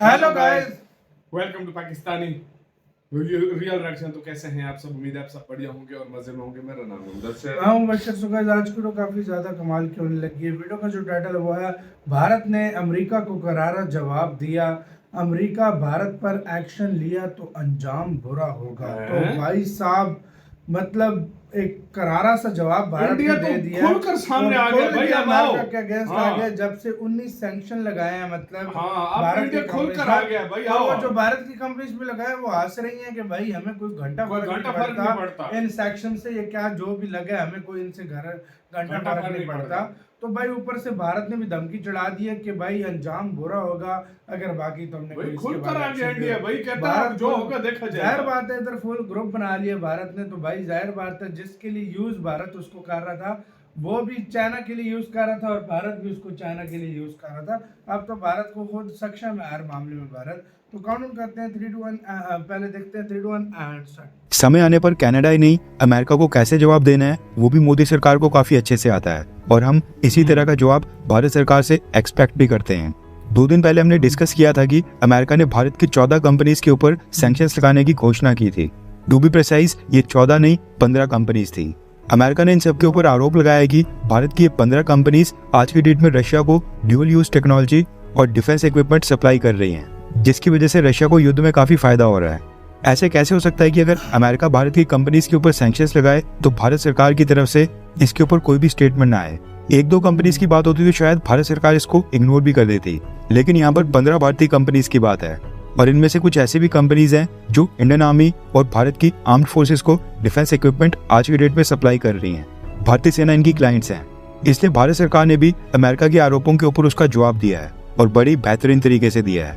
Hello guys, welcome to Pakistani real reaction. तो कैसे हैं आप सब? उम्मीद है आप सब बढ़िया होंगे और मजे में होंगे। मेरा नाम है मुदस्सिर। हाँ बशर सुगैज। आज की वीडियो काफ़ी ज़्यादा कमाल की होने लगी है। वीडियो का जो टाइटल है वो है भारत ने अमेरिका को करारा जवाब दिया, अमेरिका भारत पर एक्शन लिया तो अंजाम बुरा होगा। तो भाई साहब मतलब एक करारा सा जवाब भारत ने दे दिया, खुलकर सामने आ गया भाई। अब आओ अमेरिका के अगेंस्ट आ गया जब से 19 सैंक्शन लगाए हैं। मतलब भारत के खुलकर आ गया भाई। और वो जो भारत की कंपनीज भी लगाए वो हंस रही हैं कि भाई हमें कोई घंटा फर्क नहीं पड़ता इन सेक्शन से, ये क्या जो भी लगे हमें कोई इनसे घंटा फर्क नहीं पड़ता। तो भाई ऊपर से भारत ने भी धमकी चढ़ा दी है कि भाई अंजाम बुरा होगा अगर बाकी तुमने कोई खुलकर आ गया इंडिया भाई। कहता है जो होगा देखा जाएगा। जाहिर बात है इधर फुल ग्रुप बना लिया भारत ने। तो भाई जाहिर बात है जिसके लिए यूज भारत उसको कर रहा था वो भी चाइना के लिए यूज कर रहा था और भारत भी उसको चाइना के लिए यूज कर रहा था। अब तो भारत को खुद सक्षम है हर मामले में भारत। तो काउंट करते हैं 3 2 1। पहले देखते हैं 3 2 1 एंड स्टार्ट। समय आने पर कनाडा ही नहीं अमेरिका को कैसे जवाब देना है वो भी मोदी सरकार को काफी अच्छे से आता है और हम इसी तरह का जवाब भारत सरकार से एक्सपेक्ट भी करते हैं। 2 दिन पहले हमने डिस्कस किया था कि अमेरिका ने भारत की 14 कंपनीज के ऊपर सैंक्शंस लगाने की घोषणा की थी। टू बी प्रिसाइज ये 14 नहीं 15 कंपनीज थी। अमेरिका ने इन सब के ऊपर आरोप लगाया है कि भारत की ये 15 कंपनीज आज की डेट में रशिया को ड्यूअल यूज टेक्नोलॉजी और डिफेंस इक्विपमेंट सप्लाई कर रही हैं, जिसकी वजह से रशिया को युद्ध में काफी फायदा हो रहा है। ऐसे कैसे हो सकता है कि अगर अमेरिका भारत की कंपनीज के ऊपर सैंक्शंस लगाए तो भारत सरकार की तरफ से इसके ऊपर कोई भी स्टेटमेंट ना आए? 1-2 कंपनीज की बात होती तो शायद भारत सरकार इसको इग्नोर भी कर देती, लेकिन यहाँ पर 15 भारतीय कंपनीज की बात है और इनमें से कुछ ऐसी भी कंपनीज हैं जो इंडियन आर्मी और भारत की आर्म्ड फोर्सेस को डिफेंस इक्विपमेंट आज की डेट में सप्लाई कर रही हैं। भारतीय सेना इनकी क्लाइंट्स हैं। इसलिए भारत सरकार ने भी अमेरिका के आरोपों के ऊपर उसका जवाब दिया है और बड़ी बेहतरीन तरीके से दिया है।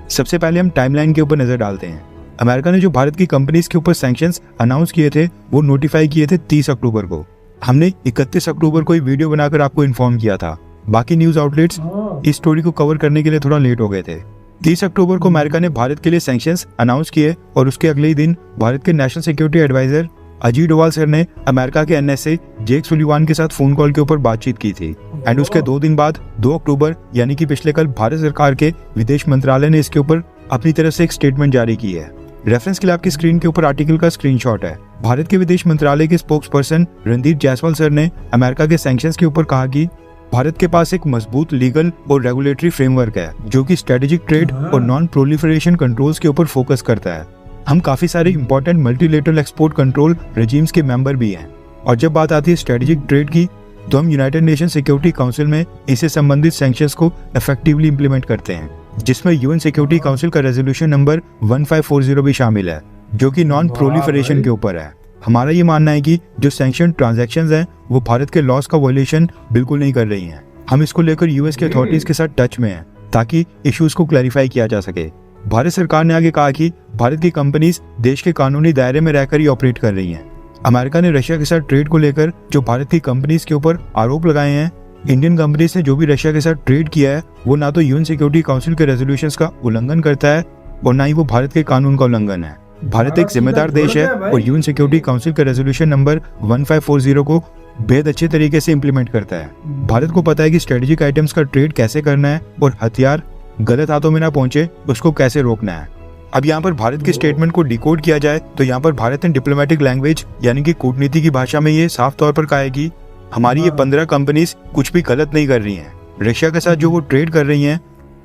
सबसे पहले हम टाइमलाइन के ऊपर नजर डालते हैं। अमेरिका ने जो भारत की कंपनीज के ऊपर सैंक्शंस अनाउंस किए थे वो नोटिफाई किए थे 30 अक्टूबर को। हमने 31 अक्टूबर को एक वीडियो बनाकर आपको इन्फॉर्म किया था। बाकी न्यूज आउटलेट्स इस स्टोरी को कवर करने के लिए थोड़ा लेट हो गए थे। 30 अक्टूबर को अमेरिका ने भारत के लिए सैंक्शंस अनाउंस किए और उसके अगले ही दिन भारत के national security adviser Ajit Doval sir ने अमेरिका के एनएसए जेक सुलिवान के साथ फोन कॉल के ऊपर बातचीत की थी। एंड उसके 2 दिन बाद 2 अक्टूबर यानी कि पिछले कल भारत सरकार के विदेश मंत्रालय ने इसके ऊपर अपनी तरफ से एक स्टेटमेंट जारी की है। रेफरेंस के लिए आपकी स्क्रीन के ऊपर आर्टिकल का स्क्रीनशॉट है। भारत के विदेश मंत्रालय के spokes person Randeep Jaiswal sir ने अमेरिका के सैंक्शंस के ऊपर कहा कि भारत के पास एक मजबूत लीगल और रेगुलेटरी फ्रेमवर्क है जो कि स्ट्रेटेजिक ट्रेड और नॉन प्रोलिफरेशन कंट्रोल्स के ऊपर फोकस करता है। हम काफी सारे important multilateral export control regimes के मेंबर भी हैं। और जब बात आती है स्ट्रेटेजिक ट्रेड की तो हम यूनाइटेड नेशन सिक्योरिटी काउंसिल में इससे संबंधित सैंक्शंस को इफेक्टिवली इंप्लीमेंट करते हैं, जिसमें यूएन सिक्योरिटी काउंसिल का रेजोल्यूशन नंबर 1540 भी शामिल है जो कि नॉन प्रोलिफरेशन के ऊपर है। हमारा ये मानना है कि जो सैंक्शन ट्रांजैक्शंस हैं वो भारत के लॉस का वायलेशन बिल्कुल नहीं कर रही हैं। हम इसको लेकर यूएस के अथॉरिटीज के साथ टच में हैं ताकि इश्यूज को क्लैरिफाई किया जा सके। भारत सरकार ने आगे कहा कि भारत की कंपनीज देश के कानूनी दायरे में रहकर ही ऑपरेट कर रही हैं। अमेरिका ने रशिया के साथ ट्रेड को लेकर जो भारत की कंपनीज के ऊपर आरोप लगाए हैं, इंडियन कंपनीज ने जो भी रशिया के साथ ट्रेड किया है वो ना तो यूएन सिक्योरिटी काउंसिल के रेजोल्यूशंस का उल्लंघन करता है और ना ही वो भारत के कानून का उल्लंघन है। भारत एक जिम्मेदार देश है और यूएन सिक्योरिटी काउंसिल के रेजोल्यूशन नंबर 1540 को बेहद अच्छे तरीके से इंप्लीमेंट करता है। भारत को पता है कि स्ट्रेटेजिक आइटम्स का ट्रेड कैसे करना है और हथियार गलत हाथों में ना पहुंचे उसको कैसे रोकना है। अब यहाँ पर भारत के स्टेटमेंट को डिकोड किया जाए तो यहाँ पर भारत ने डिप्लोमेटिक लैंग्वेज यानी कि कूटनीति की भाषा में ये साफ तौर पर कहा है कि हमारी ये 15 कंपनीज कुछ भी गलत नहीं कर रही हैं। रशिया के साथ जो वो ट्रेड कर रही हैं,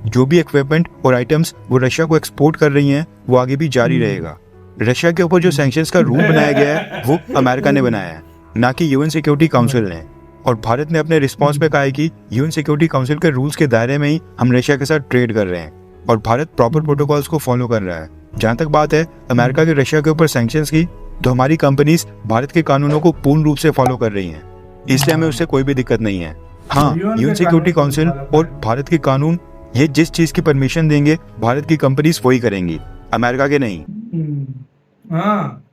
जो भी इक्विपमेंट और आइटम्स वो रशिया को एक्सपोर्ट कर रही हैं वो आगे भी जारी रहेगा। रशिया के ऊपर जो सैंक्शंस का रूल बनाया गया है वो अमेरिका ने बनाया है, ना कि यूएन सिक्योरिटी काउंसिल ने। और भारत ने अपने रिस्पांस में कहा है कि यूएन सिक्योरिटी काउंसिल के रूल्स के दायरे में ही हम रशिया के साथ ट्रेड कर रहे हैं और भारत प्रॉपर प्रोटोकॉल्स को फॉलो कर रहा है। जहाँ तक बात है अमेरिका के रशिया के ऊपर सैंक्शंस की, तो हमारी कंपनीज भारत के कानूनों को पूर्ण रूप से फॉलो कर रही हैं, इसलिए हमें उससे कोई भी दिक्कत नहीं है। हाँ, यूएन सिक्योरिटी काउंसिल और भारत के कानून ये जिस चीज की परमिशन देंगे भारत की कंपनीज वही करेंगी, अमेरिका के नहीं। हाँ,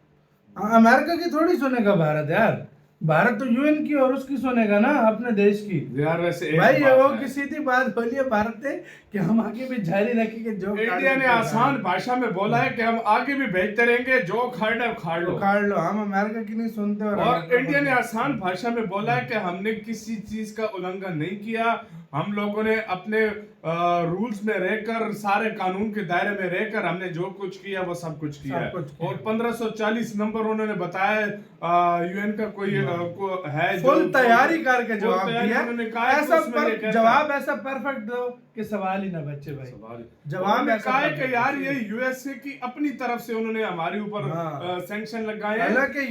अमेरिका की थोड़ी सुनेगा भारत यार। भारत तो यूएन की और उसकी सुनेगा ना, अपने देश की यार। वैसे भाई वो की सीधी बात बोलिए भारत ने कि हम आगे भी जारी रखेंगे। जो इंडिया ने आसान भाषा में बोला है कि हम आगे भी भेजते रहेंगे, जो खाड़ना है खाड़ लो। हम अमेरिका की नहीं सुनते। और इंडिया ने आसान भाषा में बोला है कि हमने किसी चीज का उल्लंघन नहीं किया हम लोगों ने अपने रूल्स में रहकर, सारे कानून के दायरे में रहकर हमने जो कुछ किया वो सब कुछ किया है। और 1540 नंबर उन्होंने बताया यूएन का कोई है फुल तैयारी करके जवाब दिया। उन्होंने कहा ऐसा जवाब ऐसा परफेक्ट दो कि सवाल ही ना बच्चे भाई। जवाब ऐसा कहा कि यार ये यूएसए की अपनी तरफ से उन्होंने हमारे ऊपर सैंक्शन लगाए हैं। हालांकि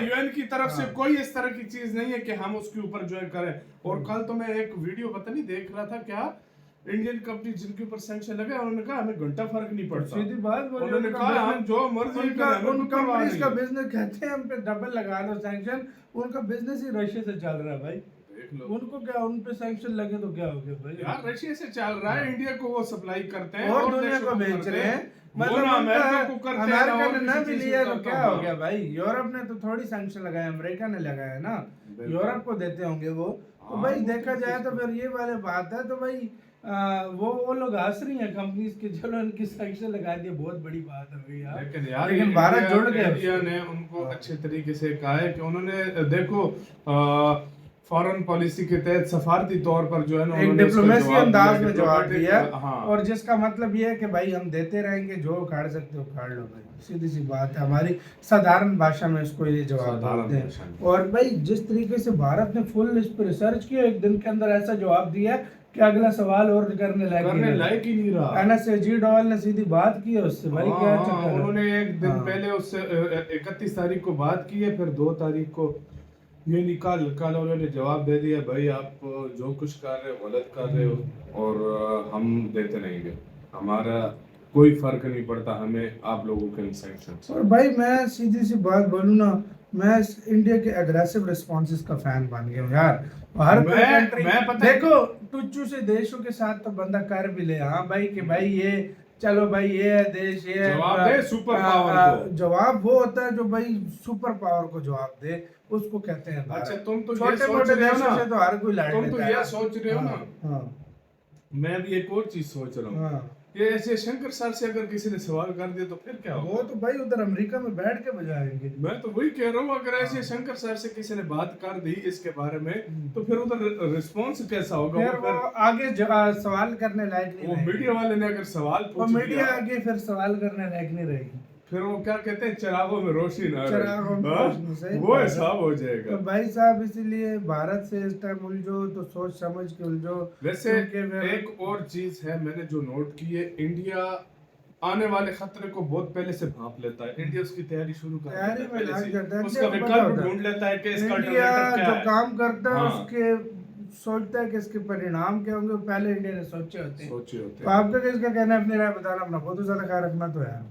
यूएन की तरफ से कोई इस तरह की चीज नहीं है कि हम उसके ऊपर जो है करें। और कल तो मैं एक वीडियो पता नहीं देख रहा था, क्या इंडियन कंपनी जिनके ऊपर सैंक्शन लगे उन्होंने कहा हमें घंटा फर्क नहीं पड़ता। सीधी बात बोली उन्होंने कहा हम जो मर्जी करें, उन कंपनीज का बिजनेस कहते हैं हम पे डबल लगा दो सैंक्शन। उनका बिजनेस ही रशिया से चल रहा है भाई। उनको क्या, उन पे सैंक्शन लगे तो क्या हो गया भाई? यार रशिया से चल रहा है, इंडिया को वो सप्लाई करते हैं और दुनिया को बेच रहे हैं। मतलब अमेरिका को करते हैं, अमेरिका ने ना भी लिया तो क्या हो गया भाई? यूरोप ने तो थोड़ी सैंक्शन लगाया, अमेरिका ने लगाया ना, यूरोप को देते होंगे वो। तो भाई देखा जाए तो फिर ये वाली बात है। तो भाई वो लोग हंस रही हैं कंपनीज के, चलो इनकी सैंक्शन लगा दिया, बहुत बड़ी बात है भाई यार। लेकिन भारत जुड़ गया। इंडिया ने उनको अच्छे तरीके से कहा है कि उन्होंने देखो फॉरेन पॉलिसी के तहत सफारती तौर पर जो है ना एक डिप्लोमेसी अंदाज में जवाब दिया। हाँ। और जिसका मतलब ये है कि भाई हम देते रहेंगे, जो उखाड़ सकते हो उखाड़ लो भाई, सीधी सी बात है। हमारी साधारण भाषा में इसको ये जवाब देते हैं। और भाई जिस तरीके से भारत ने फुल इस पर रिसर्च किया, एक दिन के अंदर ऐसा जवाब दिया कि अगला सवाल और करने लायक ही नहीं रहा। एनएसए डॉल ने सीधी बात की है उससे भाई, क्या चक्कर है? उन्होंने एक दिन पहले उससे 31 तारीख को बात की है, फिर 2 तारीख को ये निकाल उन्होंने जवाब दे दिया भाई आप जो कुछ कर रहे हो गलत कर रहे हो और हम देते रहेंगे, हमारा कोई फर्क नहीं पड़ता हमें आप लोगों के सैंक्शंस। और भाई मैं सीधी सी बात बोलूं ना, मैं इंडिया के एग्रेसिव रिस्पॉन्सेस का फैन बन गया हूं यार। हर कंट्री देखो टुच्चू से देशों के साथ तो बंदा कर भी ले, हाँ भाई कि भाई ये चलो भाई ये है देश, ये जवाब दे सुपर पावर को। जवाब वो होता है जो भाई सुपर पावर को जवाब दे, उसको कहते हैं। अच्छा तुम तो छोटे मोटे देशों से तो हर कोई लड़ तुम तो ये सोच रहे हो ना, हाँ मैं भी एक और चीज सोच रहा हूँ, ये ऐसे शंकर सर से अगर किसी ने सवाल कर दिया तो फिर क्या होगा? वो तो भाई उधर अमेरिका में बैठ के बजाएंगे। मैं तो वही कह रहा हूँ, अगर ऐसे शंकर सर से किसी ने बात कर दी इसके बारे में तो फिर उधर रिस्पॉन्स कैसा होगा? फिर वो आगे सवाल करने लायक नहीं, वो मीडिया वाले ने अगर सवाल पूछ लिया, मीडिया आगे फिर सवाल करने लायक नहीं रहेगी। फिर वो क्या कहते हैं, चिरागों में रोशनी ना रहे, वो हिसाब हो जाएगा। तो भाई साहब इसीलिए भारत से इस टाइम उलझो तो सोच समझ के उलझो। वैसे एक और चीज है मैंने जो नोट की है, इंडिया आने वाले खतरे को बहुत पहले से भांप लेता है। इंडिया उसकी तैयारी शुरू कर देता है, उसका विकल्प ढूंढ लेता है कि इसका जो काम करता है उसके सोचता है कि इसके परिणाम क्या होंगे, पहले इंडिया ने सोचे होते हैं। तो आपका किसका कहना है? अपनी राय बताना, अपना बहुत ज्यादा ख्याल रखना तो यार।